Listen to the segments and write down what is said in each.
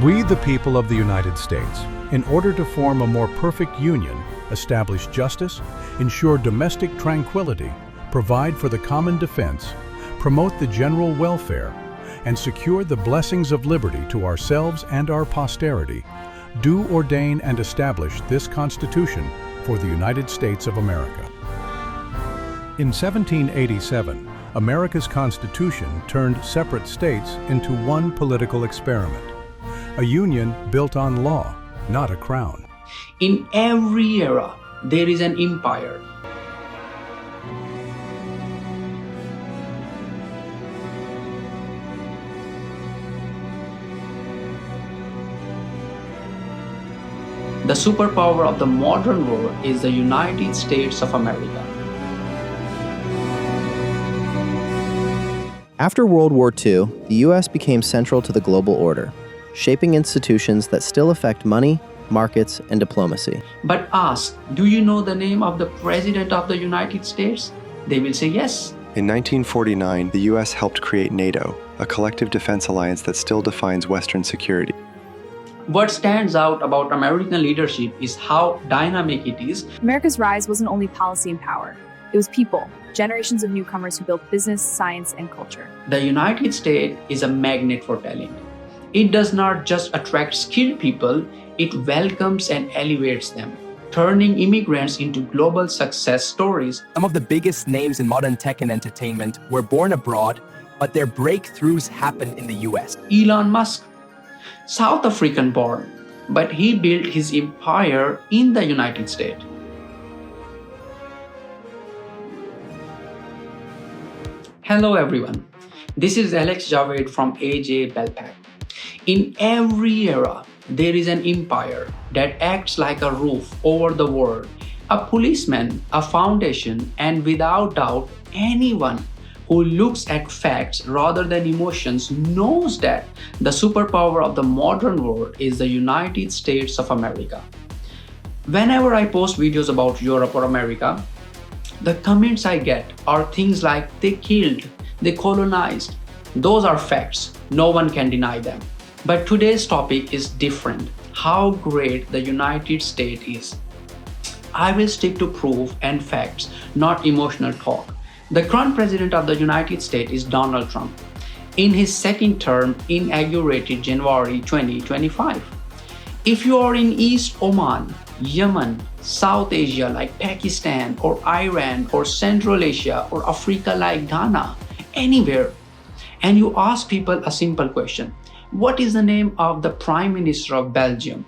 We, the people of the United States, in order to form a more perfect union, establish justice, ensure domestic tranquility, provide for the common defense, promote the general welfare, and secure the blessings of liberty to ourselves and our posterity, do ordain and establish this Constitution for the United States of America. In 1787, America's Constitution turned separate states into one political experiment, a union built on law, not a crown. In every era, there is an empire. The superpower of the modern world is the United States of America. After World War II, the U.S. became central to the global order, shaping institutions that still affect money, markets, and diplomacy. But ask, do you know the name of the President of the United States? They will say yes. In 1949, the U.S. helped create NATO, a collective defense alliance that still defines Western security. What stands out about American leadership is how dynamic it is. America's rise wasn't only policy and power. It was people, generations of newcomers who built business, science, and culture. The United States is a magnet for talent. It does not just attract skilled people, it welcomes and elevates them, turning immigrants into global success stories. Some of the biggest names in modern tech and entertainment were born abroad, but their breakthroughs happened in the US. Elon Musk, South African born, but he built his empire in the United States. Hello everyone, this is Alex Javed from AJ BELPAK. In every era, there is an empire that acts like a roof over the world, a policeman, a foundation, and without doubt, anyone who looks at facts rather than emotions knows that the superpower of the modern world is the United States of America. Whenever I post videos about Europe or America, the comments I get are things like they killed, they colonized. Those are facts, no one can deny them. But today's topic is different, how great the United States is. I will stick to proof and facts, not emotional talk. The current president of the United States is Donald Trump. In his second term, inaugurated January 2025. If you are in East Oman, Yemen, South Asia like Pakistan or Iran or Central Asia or Africa like Ghana, anywhere, and you ask people a simple question, what is the name of the Prime Minister of Belgium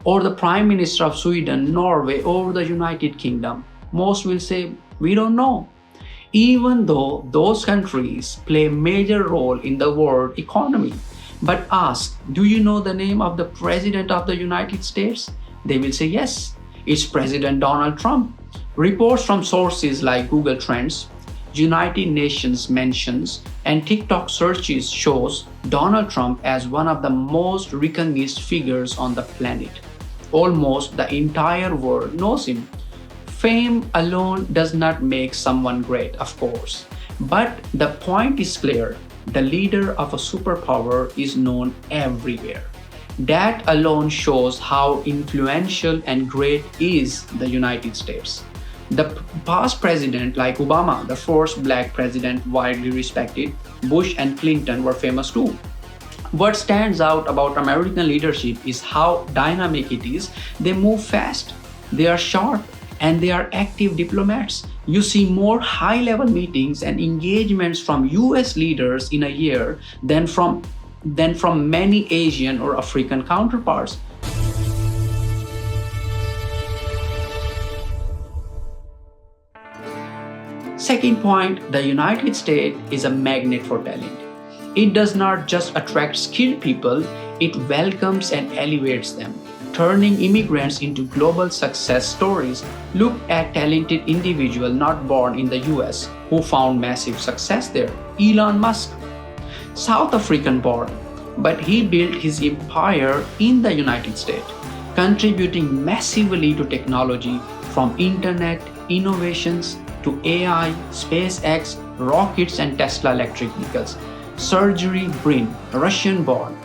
or the Prime Minister of Sweden, Norway or the United Kingdom? Most will say, we don't know. Even though those countries play a major role in the world economy. But ask, do you know the name of the President of the United States? They will say yes, it's President Donald Trump. Reports from sources like Google Trends, United Nations mentions, and TikTok searches shows Donald Trump as one of the most recognized figures on the planet. Almost the entire world knows him. Fame alone does not make someone great, of course. But the point is clear, the leader of a superpower is known everywhere. That alone shows how influential and great is the United States. The past president like Obama, the first black president widely respected, Bush and Clinton were famous too. What stands out about American leadership is how dynamic it is. They move fast, they are sharp, and they are active diplomats. You see more high-level meetings and engagements from US leaders in a year than from many Asian or African counterparts. Second point, the United States is a magnet for talent. It does not just attract skilled people, it welcomes and elevates them, turning immigrants into global success stories. Look at talented individuals not born in the US who found massive success there. Elon Musk, South African born, but he built his empire in the United States, contributing massively to technology from internet, innovations, to AI, SpaceX, rockets and Tesla electric vehicles. Sergey Brin, Russian born.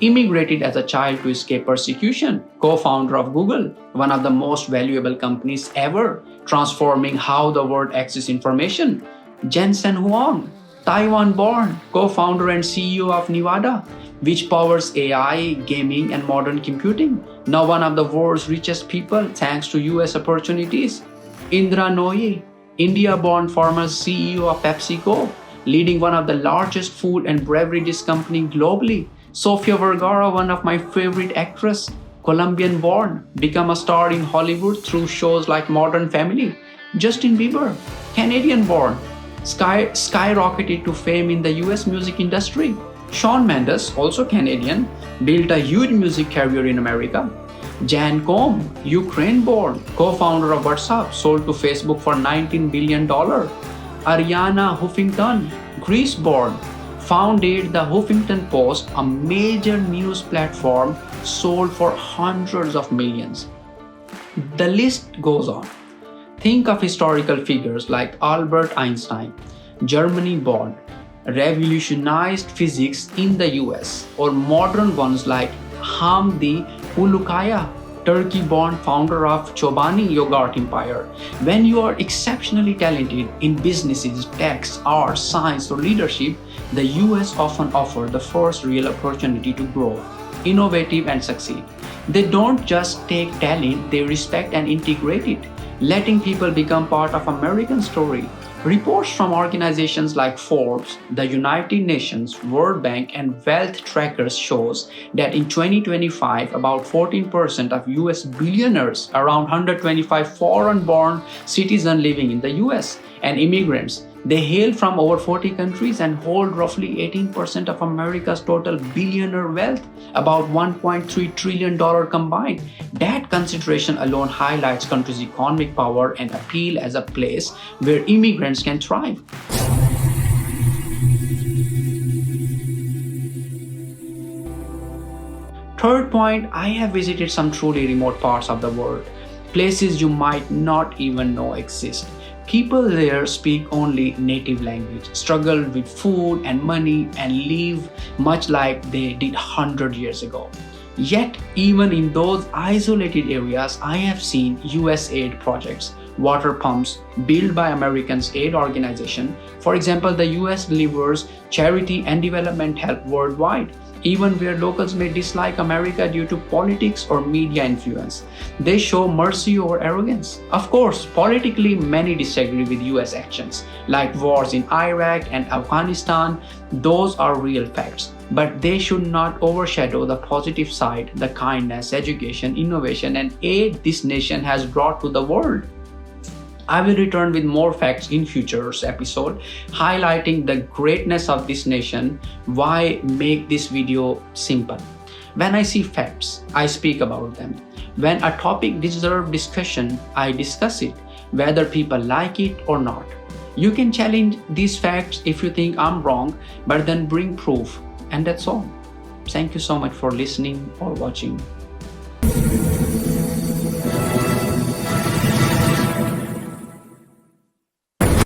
immigrated as a child to escape persecution, co-founder of Google, one of the most valuable companies ever, transforming how the world accesses information. Jensen Huang, Taiwan-born, co-founder and CEO of Nevada, which powers AI, gaming, and modern computing. Now one of the world's richest people thanks to US opportunities. Indra Nooyi, India-born former CEO of PepsiCo, leading one of the largest food and beverages company globally. Sofia Vergara, one of my favorite actresses, Colombian-born, become a star in Hollywood through shows like Modern Family. Justin Bieber, Canadian-born, skyrocketed to fame in the US music industry. Shawn Mendes, also Canadian, built a huge music career in America. Jan Koum, Ukraine-born, co-founder of WhatsApp, sold to Facebook for $19 billion. Ariana Huffington, Greece-born, founded the Huffington Post, a major news platform, sold for hundreds of millions. The list goes on. Think of historical figures like Albert Einstein, Germany-born, revolutionized physics in the US, or modern ones like Hamdi Ulukaya, Turkey-born founder of Chobani yogurt empire. When you are exceptionally talented in businesses, tech, art, science, or leadership, the US often offer the first real opportunity to grow, innovative, and succeed. They don't just take talent, they respect and integrate it, letting people become part of American story. Reports from organizations like Forbes, the United Nations, World Bank, and Wealth Trackers shows that in 2025, about 14% of US billionaires, around 125 foreign-born citizens living in the US, and immigrants, they hail from over 40 countries and hold roughly 18% of America's total billionaire wealth, about $1.3 trillion combined. That consideration alone highlights country's economic power and appeal as a place where immigrants can thrive. Third point, I have visited some truly remote parts of the world, places you might not even know exist. People there speak only native language, struggle with food and money, and live much like they did 100 years ago. Yet, even in those isolated areas, I have seen US aid projects, water pumps built by Americans' aid organization. For example, the US delivers charity and development help worldwide, even where locals may dislike America due to politics or media influence. They show mercy over arrogance. Of course, politically, many disagree with US actions, like wars in Iraq and Afghanistan. Those are real facts, but they should not overshadow the positive side, the kindness, education, innovation, and aid this nation has brought to the world. I will return with more facts in future episode, highlighting the greatness of this nation. Why make this video simple? When I see facts, I speak about them. When a topic deserves discussion, I discuss it, whether people like it or not. You can challenge these facts if you think I'm wrong, but then bring proof, and that's all. Thank you so much for listening or watching.